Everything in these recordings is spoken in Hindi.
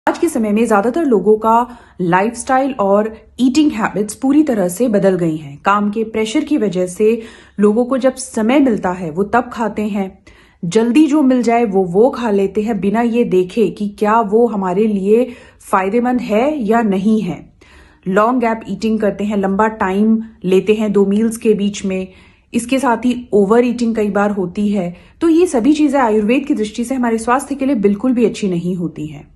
आज के समय में ज्यादातर लोगों का लाइफस्टाइल और ईटिंग हैबिट्स पूरी तरह से बदल गई हैं। काम के प्रेशर की वजह से लोगों को जब समय मिलता है वो तब खाते हैं, जल्दी जो मिल जाए वो खा लेते हैं बिना ये देखे कि क्या वो हमारे लिए फायदेमंद है या नहीं है। लॉन्ग गैप ईटिंग करते हैं, लंबा टाइम लेते हैं दो मील्स के बीच में। इसके साथ ही ओवर ईटिंग कई बार होती है। तो ये सभी चीजें आयुर्वेद की दृष्टि से हमारे स्वास्थ्य के लिए बिल्कुल भी अच्छी नहीं होती हैं।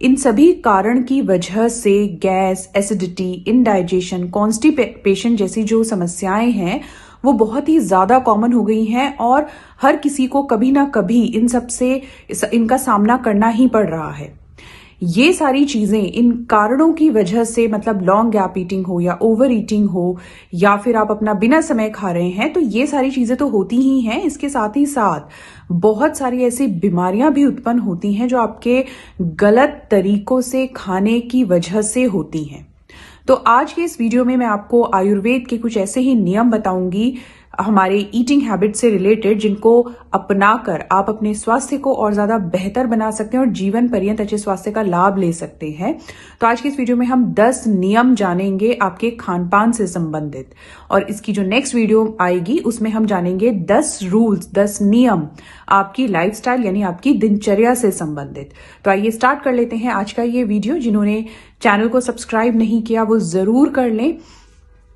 इन सभी कारण की वजह से गैस, एसिडिटी, इनडाइजेशन, कॉन्स्टिपेशन जैसी जो समस्याएं हैं वो बहुत ही ज्यादा कॉमन हो गई हैं और हर किसी को कभी ना कभी इनका सामना करना ही पड़ रहा है। ये सारी चीजें इन कारणों की वजह से, मतलब लॉन्ग गैप ईटिंग हो या ओवर ईटिंग हो या फिर आप अपना बिना समय खा रहे हैं, तो ये सारी चीजें तो होती ही हैं। इसके साथ ही साथ बहुत सारी ऐसी बीमारियां भी उत्पन्न होती हैं जो आपके गलत तरीकों से खाने की वजह से होती हैं। तो आज के इस वीडियो में मैं आपको आयुर्वेद के कुछ ऐसे ही नियम बताऊंगी हमारे ईटिंग हैबिट से रिलेटेड, जिनको अपनाकर आप अपने स्वास्थ्य को और ज्यादा बेहतर बना सकते हैं और जीवन पर्यंत अच्छे स्वास्थ्य का लाभ ले सकते हैं। तो आज की इस वीडियो में हम 10 नियम जानेंगे आपके खान पान से संबंधित, और इसकी जो नेक्स्ट वीडियो आएगी उसमें हम जानेंगे 10 रूल्स, 10 नियम आपकी लाइफस्टाइल यानी आपकी दिनचर्या से संबंधित। तो आइए स्टार्ट कर लेते हैं आज का ये वीडियो। जिन्होंने चैनल को सब्सक्राइब नहीं किया वो जरूर कर लें।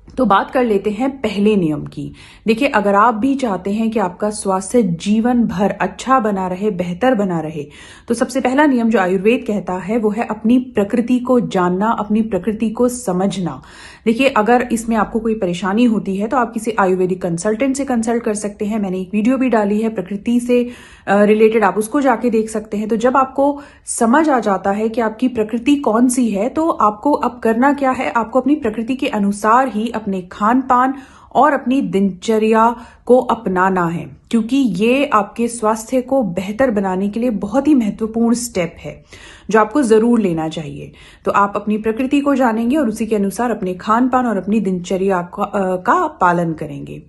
तो बात कर लेते हैं पहले नियम की। देखिए, अगर आप भी चाहते हैं कि आपका स्वास्थ्य जीवन भर अच्छा बना रहे, बेहतर बना रहे, तो सबसे पहला नियम जो आयुर्वेद कहता है वो है अपनी प्रकृति को जानना, अपनी प्रकृति को समझना। देखिए, अगर इसमें आपको कोई परेशानी होती है तो आप किसी आयुर्वेदिक कंसल्टेंट से कंसल्ट कर सकते हैं। मैंने एक वीडियो भी डाली है प्रकृति से रिलेटेड, आप उसको जाके देख सकते हैं। तो जब आपको समझ आ जाता है कि आपकी प्रकृति कौन सी है, तो आपको अब करना क्या है, आपको अपनी प्रकृति के अनुसार ही अपने खान पान और अपनी दिनचर्या को अपनाना है, क्योंकि ये आपके स्वास्थ्य को बेहतर बनाने के लिए बहुत ही महत्वपूर्ण स्टेप है जो आपको जरूर लेना चाहिए। तो आप अपनी प्रकृति को जानेंगे और उसी के अनुसार अपने खान पान और अपनी दिनचर्या का पालन करेंगे।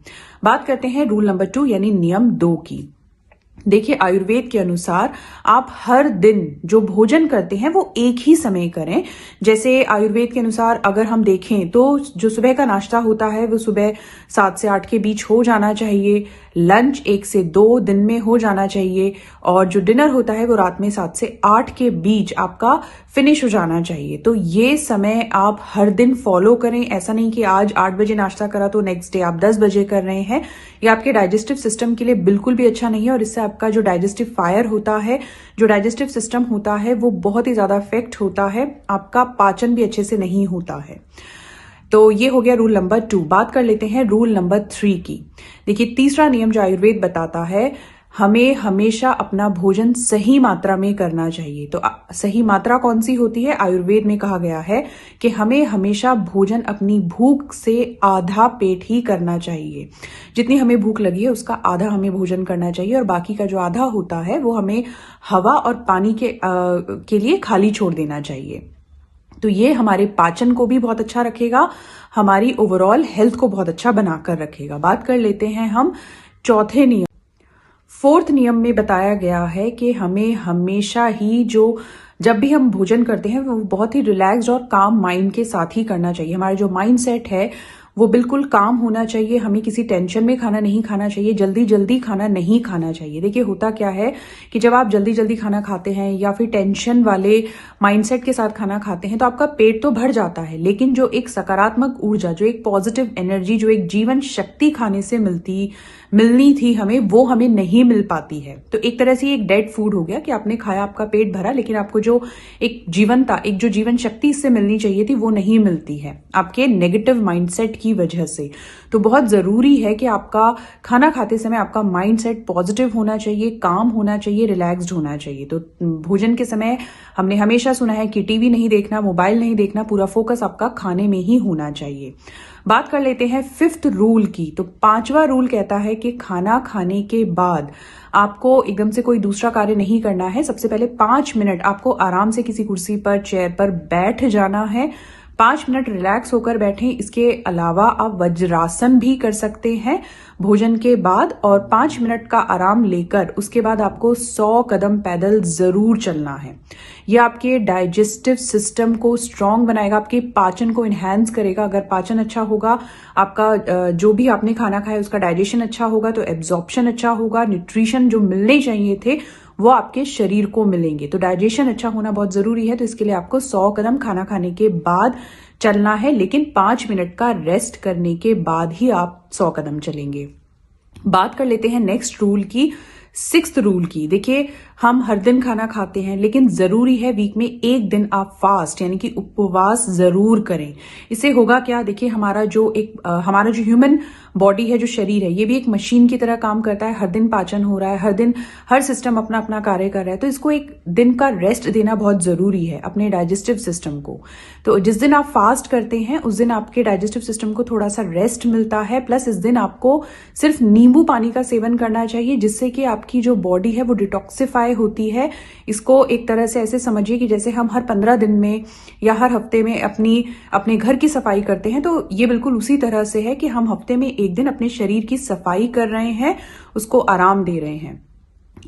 बात करते हैं रूल नंबर 2 यानी नियम 2 की। देखिए, आयुर्वेद के अनुसार आप हर दिन जो भोजन करते हैं वो एक ही समय करें। जैसे आयुर्वेद के अनुसार अगर हम देखें तो जो सुबह का नाश्ता होता है वो सुबह 7 से 8 के बीच हो जाना चाहिए, लंच 1 से 2 दिन में हो जाना चाहिए, और जो डिनर होता है वो रात में 7 से 8 के बीच आपका फिनिश हो जाना चाहिए। तो ये समय आप हर दिन फॉलो करें। ऐसा नहीं कि आज 8 बजे नाश्ता करा तो नेक्स्ट डे आप 10 बजे कर रहे हैं। ये आपके डाइजेस्टिव सिस्टम के लिए बिल्कुल भी अच्छा नहीं है और इससे आपका जो डाइजेस्टिव फायर होता है, जो डाइजेस्टिव सिस्टम होता है, वो बहुत ही ज्यादा अफेक्ट होता है। आपका पाचन भी अच्छे से नहीं होता है। तो ये हो गया रूल नंबर 2। बात कर लेते हैं रूल नंबर 3 की। देखिए, तीसरा नियम जो आयुर्वेद बताता है, हमें हमेशा अपना भोजन सही मात्रा में करना चाहिए। तो सही मात्रा कौन सी होती है? आयुर्वेद में कहा गया है कि हमें हमेशा भोजन अपनी भूख से आधा पेट ही करना चाहिए। जितनी हमें भूख लगी है उसका आधा हमें भोजन करना चाहिए, और बाकी का जो आधा होता है वो हमें हवा और पानी के लिए खाली छोड़ देना चाहिए। तो ये हमारे पाचन को भी बहुत अच्छा रखेगा, हमारी ओवरऑल हेल्थ को बहुत अच्छा बनाकर रखेगा। बात कर लेते हैं हम चौथे नियम। 4th नियम में बताया गया है कि हमें हमेशा ही जब भी हम भोजन करते हैं वो बहुत ही रिलैक्स्ड और काम माइंड के साथ ही करना चाहिए। हमारा जो माइंड सेट है वो बिल्कुल काम होना चाहिए। हमें किसी टेंशन में खाना नहीं खाना चाहिए, जल्दी जल्दी खाना नहीं खाना चाहिए। देखिए, होता क्या है कि जब आप जल्दी जल्दी खाना खाते हैं या फिर टेंशन वाले माइंडसेट के साथ खाना खाते हैं तो आपका पेट तो भर जाता है, लेकिन जो एक सकारात्मक ऊर्जा, जो एक पॉजिटिव एनर्जी, जो एक जीवन शक्ति खाने से मिलनी थी हमें, वो हमें नहीं मिल पाती है। तो एक तरह से एक डेड फूड हो गया कि आपने खाया, आपका पेट भरा, लेकिन आपको जो एक जीवनता, एक जो जीवन शक्ति इससे मिलनी चाहिए थी वो नहीं मिलती है आपके नेगेटिव माइंडसेट की वजह से। तो बहुत जरूरी है कि आपका खाना खाते समय आपका माइंडसेट पॉजिटिव होना चाहिए, काम होना चाहिए, रिलैक्स्ड होना चाहिए। तो भोजन के समय हमने हमेशा सुना है कि टीवी नहीं देखना, मोबाइल नहीं देखना, पूरा फोकस आपका खाने में ही होना चाहिए। बात कर लेते हैं 5th रूल की। तो 5वां रूल कहता है कि खाना खाने के बाद आपको एकदम से कोई दूसरा कार्य नहीं करना है। सबसे पहले 5 मिनट आपको आराम से किसी कुर्सी पर, चेयर पर बैठ जाना है। 5 मिनट रिलैक्स होकर बैठें। इसके अलावा आप वज्रासन भी कर सकते हैं भोजन के बाद, और 5 मिनट का आराम लेकर उसके बाद आपको 100 कदम पैदल जरूर चलना है। यह आपके डाइजेस्टिव सिस्टम को स्ट्रांग बनाएगा, आपके पाचन को इनहैंस करेगा। अगर पाचन अच्छा होगा, आपका जो भी आपने खाना खाया उसका डाइजेशन अच्छा होगा तो एब्जॉर्प्शन अच्छा होगा, न्यूट्रिशन जो मिलने चाहिए थे वो आपके शरीर को मिलेंगे। तो डाइजेशन अच्छा होना बहुत जरूरी है। तो इसके लिए आपको 100 कदम खाना खाने के बाद चलना है, लेकिन 5 मिनट का रेस्ट करने के बाद ही आप 100 कदम चलेंगे। बात कर लेते हैं नेक्स्ट रूल की, 6th रूल की। देखिए, हम हर दिन खाना खाते हैं, लेकिन जरूरी है वीक में एक दिन आप फास्ट यानी कि उपवास जरूर करें। इससे होगा क्या, देखिए हमारा जो ह्यूमन बॉडी है, जो शरीर है, ये भी एक मशीन की तरह काम करता है। हर दिन पाचन हो रहा है, हर दिन हर सिस्टम अपना अपना कार्य कर रहा है, तो इसको एक दिन का रेस्ट देना बहुत जरूरी है अपने डाइजेस्टिव सिस्टम को। तो जिस दिन आप फास्ट करते हैं उस दिन आपके डाइजेस्टिव सिस्टम को थोड़ा सा रेस्ट मिलता है। प्लस इस दिन आपको सिर्फ नींबू पानी का सेवन करना चाहिए, जिससे कि आपकी जो बॉडी है वो डिटॉक्सिफाई होती है। इसको एक तरह से ऐसे समझिए कि जैसे हम हर 15 दिन में या हर हफ्ते में अपने घर की सफाई करते हैं, तो ये बिल्कुल उसी तरह से है कि हम हफ्ते में एक दिन अपने शरीर की सफाई कर रहे हैं, उसको आराम दे रहे हैं।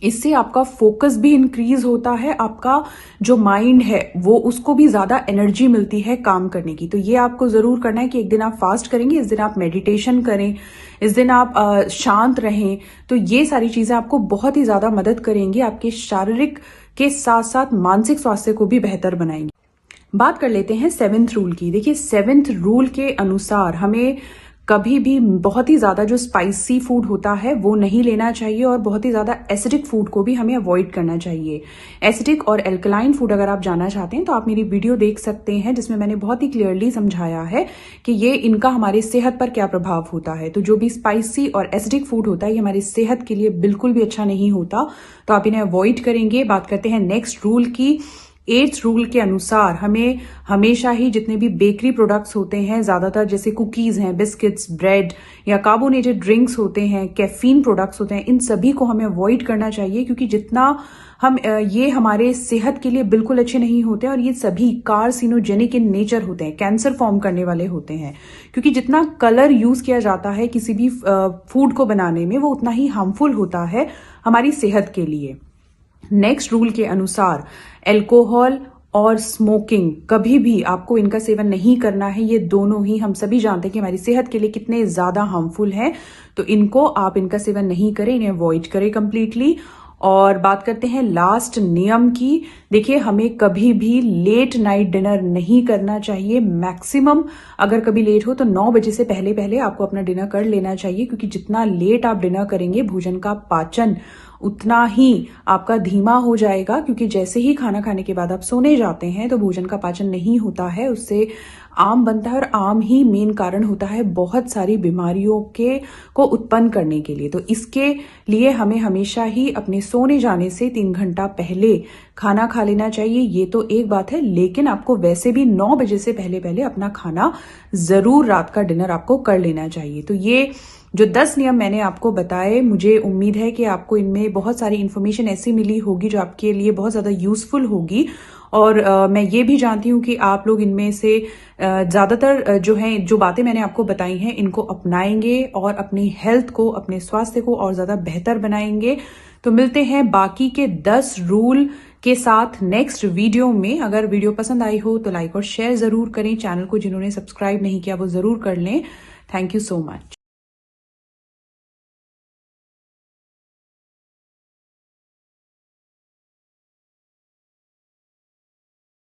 इससे आपका फोकस भी इंक्रीज होता है, आपका जो माइंड है वो उसको भी ज्यादा एनर्जी मिलती है काम करने की। तो ये आपको जरूर करना है कि एक दिन आप फास्ट करेंगे, इस दिन आप मेडिटेशन करें, इस दिन आप शांत रहें। तो ये सारी चीजें आपको बहुत ही ज्यादा मदद करेंगी, आपके शारीरिक के साथ साथ मानसिक स्वास्थ्य को भी बेहतर बनाएंगी। बात कर लेते हैं 7th रूल की। देखिए, 7th रूल के अनुसार हमें कभी भी बहुत ही ज्यादा जो स्पाइसी फूड होता है वो नहीं लेना चाहिए, और बहुत ही ज्यादा एसिडिक फूड को भी हमें अवॉइड करना चाहिए। एसिडिक और एल्कलाइन फूड अगर आप जानना चाहते हैं तो आप मेरी वीडियो देख सकते हैं, जिसमें मैंने बहुत ही क्लियरली समझाया है कि ये इनका हमारे सेहत पर क्या प्रभाव होता है। तो जो भी स्पाइसी और एसिडिक फूड होता है ये हमारी सेहत के लिए बिल्कुल भी अच्छा नहीं होता, तो आप इन्हें अवॉइड करेंगे। बात करते हैं नेक्स्ट रूल की। 8th रूल के अनुसार हमें हमेशा ही जितने भी बेकरी प्रोडक्ट्स होते हैं, ज्यादातर जैसे कुकीज हैं, बिस्किट्स, ब्रेड या कार्बोनेटेड ड्रिंक्स होते हैं, कैफीन प्रोडक्ट्स होते हैं, इन सभी को हमें अवॉइड करना चाहिए, क्योंकि जितना हम ये हमारे सेहत के लिए बिल्कुल अच्छे नहीं होते, और ये सभी कार्सिनोजेनिक इन नेचर होते हैं, कैंसर फॉर्म करने वाले होते हैं। क्योंकि जितना कलर यूज किया जाता है किसी भी फूड को बनाने में, वो उतना ही हार्मफुल होता है हमारी सेहत के लिए। नेक्स्ट रूल के अनुसार अल्कोहल और स्मोकिंग, कभी भी आपको इनका सेवन नहीं करना है। ये दोनों ही हम सभी जानते हैं कि हमारी सेहत के लिए कितने ज्यादा हार्मफुल हैं, तो इनका सेवन नहीं करें, इन्हें अवॉइड करें कंप्लीटली। और बात करते हैं लास्ट नियम की। देखिए, हमें कभी भी लेट नाइट डिनर नहीं करना चाहिए। मैक्सिमम अगर कभी लेट हो तो 9 बजे से पहले पहले आपको अपना डिनर कर लेना चाहिए, क्योंकि जितना लेट आप डिनर करेंगे भोजन का पाचन उतना ही आपका धीमा हो जाएगा। क्योंकि जैसे ही खाना खाने के बाद आप सोने जाते हैं तो भोजन का पाचन नहीं होता है, उससे आम बनता है, और आम ही मेन कारण होता है बहुत सारी बीमारियों को उत्पन्न करने के लिए। तो इसके लिए हमें हमेशा ही अपने सोने जाने से 3 घंटा पहले खाना खा लेना चाहिए। ये तो एक बात है, लेकिन आपको वैसे भी 9 बजे से पहले पहले अपना खाना जरूर, रात का डिनर आपको कर लेना चाहिए। तो ये जो 10 नियम मैंने आपको बताए, मुझे उम्मीद है कि आपको इनमें बहुत सारी इन्फॉर्मेशन ऐसी मिली होगी जो आपके लिए बहुत ज्यादा यूजफुल होगी। और मैं ये भी जानती हूँ कि आप लोग इनमें से ज्यादातर जो बातें मैंने आपको बताई हैं इनको अपनाएंगे और अपनी हेल्थ को, अपने स्वास्थ्य को और ज्यादा बेहतर बनाएंगे। तो मिलते हैं बाकी के 10 रूल के साथ नेक्स्ट वीडियो में। अगर वीडियो पसंद आई हो तो लाइक और शेयर जरूर करें। चैनल को जिन्होंने सब्सक्राइब नहीं किया वो जरूर कर लें। Thank you so much.